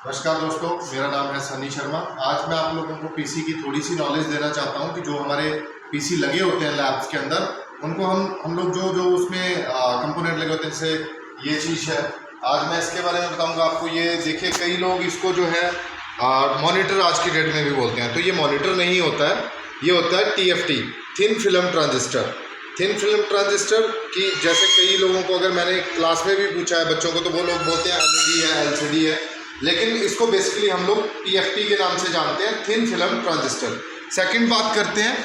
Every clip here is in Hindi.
नमस्कार दोस्तों, मेरा नाम है सनी शर्मा। आज मैं आप लोगों को पीसी की थोड़ी सी नॉलेज देना चाहता हूं कि जो हमारे पीसी लगे होते हैं लैब्स के अंदर, उनको हम लोग जो उसमें कंपोनेंट लगे होते हैं, जैसे ये चीज़ है। आज मैं इसके बारे में बताऊंगा आपको। ये देखिए, कई लोग इसको जो है मॉनिटर आज की डेट में भी बोलते हैं, तो ये मॉनिटर नहीं होता है, ये होता है TFT, thin film transistor. Thin film transistor की जैसे कई लोगों को, अगर मैंने क्लास में भी पूछा है बच्चों को, तो वो लोग बोलते हैं LED है, LCD है, लेकिन इसको बेसिकली हम लोग TFT के नाम से जानते हैं, थिन फिल्म ट्रांजिस्टर। सेकंड बात करते हैं,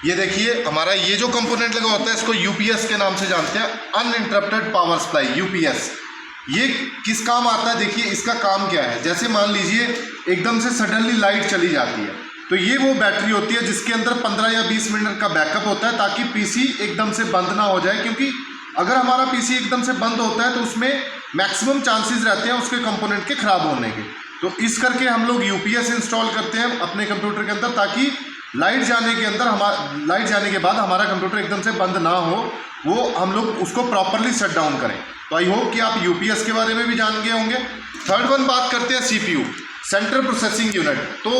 ये देखिए हमारा ये जो कंपोनेंट लगा होता है, इसको UPS के नाम से जानते हैं, अनइंटरप्टेड पावर सप्लाई, UPS। ये किस काम आता है? देखिए इसका काम क्या है। जैसे मान लीजिए एकदम से सडनली लाइट चली जाती है, तो ये वो बैटरी होती है जिसके अंदर 15 या 20 मिनट का बैकअप होता है, ताकि पीसी एकदम से बंद ना हो जाए। क्योंकि अगर हमारा पीसी एकदम से बंद होता है तो उसमें मैक्सिमम चांसेस रहते हैं उसके कंपोनेंट के ख़राब होने के। तो इस करके हम लोग UPS इंस्टॉल करते हैं अपने कंप्यूटर के अंदर, ताकि लाइट जाने के बाद हमारा कंप्यूटर एकदम से बंद ना हो, वो हम लोग उसको प्रॉपरली शट डाउन करें। तो आई होप कि आप UPS के बारे में भी जान गए होंगे। थर्ड वन बात करते हैं CPU, सेंट्रल प्रोसेसिंग यूनिट। तो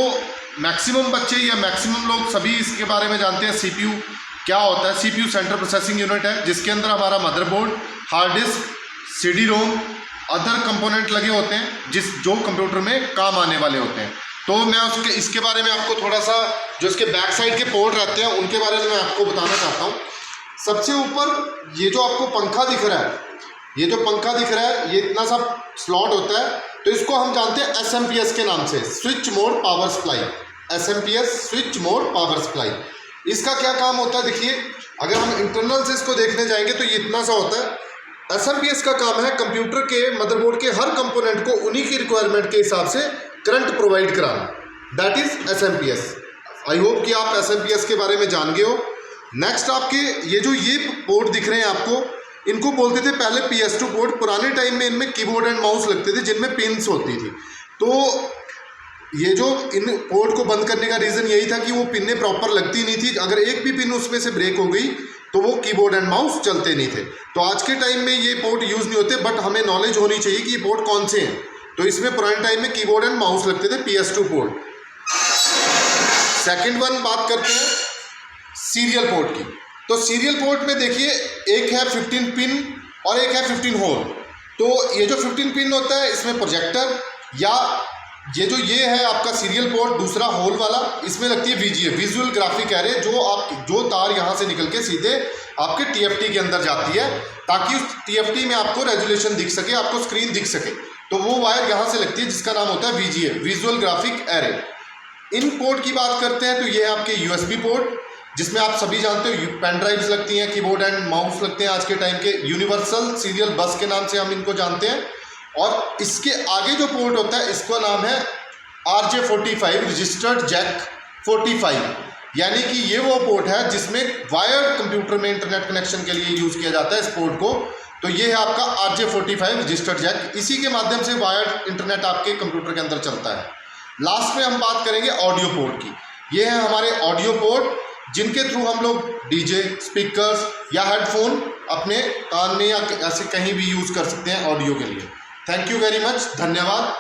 मैक्सिमम बच्चे या मैक्सिमम लोग सभी इसके बारे में जानते हैं। CPU क्या होता है? CPU सेंट्रल प्रोसेसिंग यूनिट है, जिसके अंदर हमारा motherboard, hard disk, CD-ROM, other component लगे होते हैं जो कंप्यूटर में काम आने वाले होते हैं। तो मैं इसके बारे में आपको थोड़ा सा, जो इसके बैक साइड के पोर्ट रहते हैं उनके बारे में मैं आपको बताना चाहता हूँ। सबसे ऊपर ये जो आपको पंखा दिख रहा है, ये इतना सा स्लॉट होता है, तो इसको हम जानते हैं SMPS के नाम से, switch mode power supply. SMPS, switch mode power supply. इसका क्या काम होता है? देखिए, अगर हम इंटरनल से इसको देखने जाएंगे तो ये इतना सा होता है। SMPS का काम है कंप्यूटर के मदरबोर्ड के हर कंपोनेंट को उन्हीं की रिक्वायरमेंट के हिसाब से करंट प्रोवाइड कराना, that is SMPS। I hope कि आप SMPS के बारे में जान गए हो। नेक्स्ट आपके ये पोर्ट दिख रहे हैं आपको, इनको बोलते थे पहले PS2 पोर्ट। पुराने टाइम में इनमें कीबोर्ड एंड माउस लगते थे जिनमें पिन्स होती थी। तो ये जो इन पोर्ट को बंद करने का रीज़न यही था कि वो पिनें प्रॉपर लगती नहीं थी। अगर एक भी पिन उसमें से ब्रेक हो गई तो वो कीबोर्ड एंड माउस चलते नहीं थे। तो आज के टाइम में ये पोर्ट यूज़ नहीं होते, बट हमें नॉलेज होनी चाहिए कि ये पोर्ट कौन से हैं। तो इसमें पुराने टाइम में कीबोर्ड एंड माउस लगते थे, PS2 पोर्ट। सेकेंड वन बात करते हैं सीरियल पोर्ट की। तो सीरियल पोर्ट में देखिए, एक है 15 पिन और एक है 15 होल। तो ये जो 15 पिन होता है, इसमें प्रोजेक्टर, या ये है आपका सीरियल पोर्ट दूसरा होल वाला, इसमें लगती है VGA, विजुअल ग्राफिक एरे, जो तार यहाँ से निकल के सीधे आपके TFT के अंदर जाती है, ताकि उस TFT में आपको रेजोल्यूशन दिख सके, आपको स्क्रीन दिख सके। तो वो वायर यहाँ से लगती है, जिसका नाम होता है VGA, विजुअल ग्राफिक एरे। इन पोर्ट की बात करते हैं तो ये है आपके USB पोर्ट, जिसमें आप सभी जानते हो पेन ड्राइव्स लगती हैं, कीबोर्ड एंड माउस लगते हैं। आज के टाइम के यूनिवर्सल सीरियल बस के नाम से हम इनको जानते हैं। और इसके आगे जो पोर्ट होता है, इसका नाम है RJ45, रजिस्टर्ड जैक 45। यानी कि ये वो पोर्ट है जिसमें वायर्ड कंप्यूटर में इंटरनेट कनेक्शन के लिए यूज़ किया जाता है इस पोर्ट को। तो ये है आपका RJ45 रजिस्टर्ड जैक, इसी के माध्यम से वायर्ड इंटरनेट आपके कंप्यूटर के अंदर चलता है। लास्ट में हम बात करेंगे ऑडियो पोर्ट की। ये है हमारे ऑडियो पोर्ट, जिनके थ्रू हम लोग DJ, स्पीकर्स या हेडफोन अपने कान में या ऐसे कहीं भी यूज़ कर सकते हैं ऑडियो के लिए। थैंक यू वेरी मच, धन्यवाद।